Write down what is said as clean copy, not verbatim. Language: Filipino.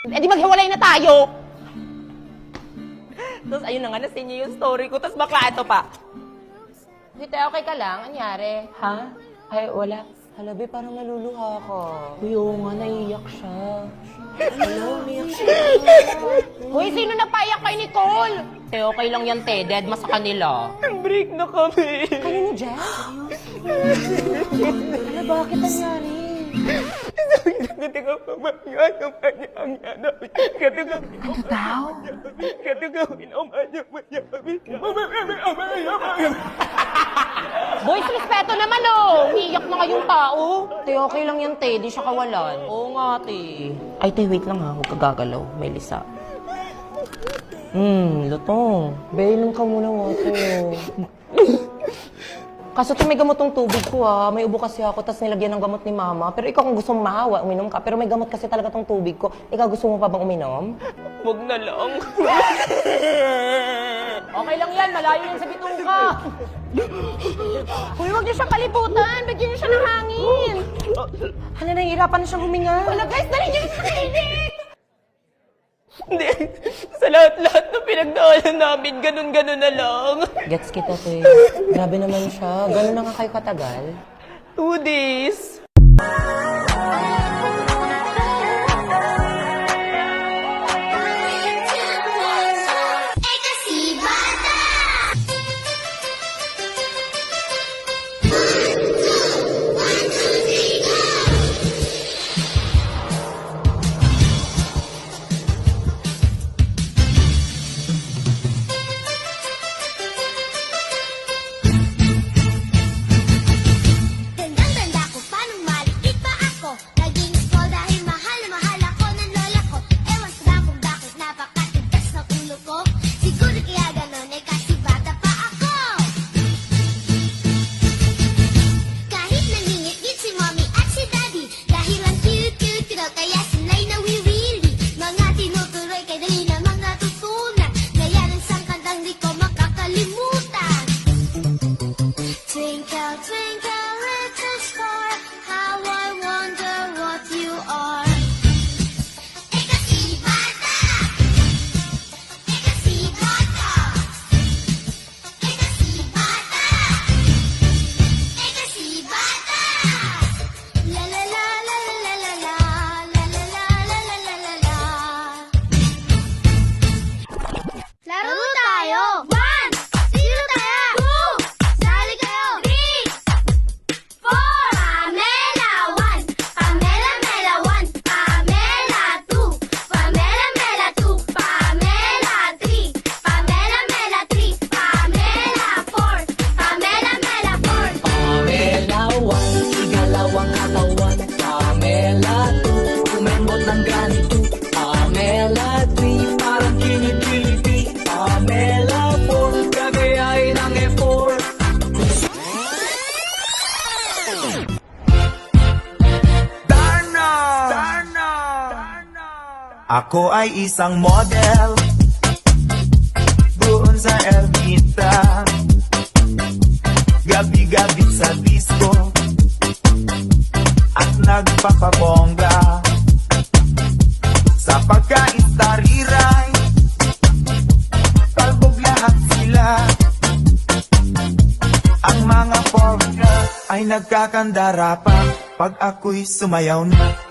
Eh di maghiwalay na tayo! Tapos ayun na nga, nasin niyo yung story ko. Tapos bakla ito pa. Dito, okay ka lang? Anyari? Ha? Ay, wala. Halabi, parang naluluha ka. Uy, oo nga, naiiyak siya. Hello, umiyak siya. Uy, sino nagpaiyak kay Nicole? Te, okay lang yan, te. Dead ma sa kanila. Break na kami. Kayo ni Jess? Hala, bakit nangyari? Ano daw? Boys, respeto naman oh! Umiiyak na kayong tao. Te, okay lang yan, te. Di siya kawalan. Oo nga, te. Ay, te, wait lang ha. Huwag ka gagalaw. May lisa. Lutong. Bainom ka muna, water. Kaso te, may gamot tong tubig ko ha. May ubo kasi ako, tas nilagyan ng gamot ni mama. Pero ikaw kung gusto mong mahawa, uminom ka. Pero may gamot kasi talaga tong tubig ko. Ikaw gusto mo pa bang uminom? Huwag na lang. Okay lang yan, malayo yan sa bitungka. Uy, huwag niyo siya palibutan. Bigyan niyo siya ng hangin. Hala, nahihirapan na siyang huminga. Wala guys, dali niyo sa klinik! Hindi. Sa lahat-lahat na pinagdaanan namin, ganun-ganun na lang. Gets kita, te. Grabe naman siya. Ganun na nga kayo katagal. 2 days. Ako ay isang model doon sa Ermita, gabi-gabi sa disco at nagpapabongga sa pagka-istariray. Talbog lahat sila. Ang mga foreigner ay nagkakandara pa pag ako'y sumayaw na.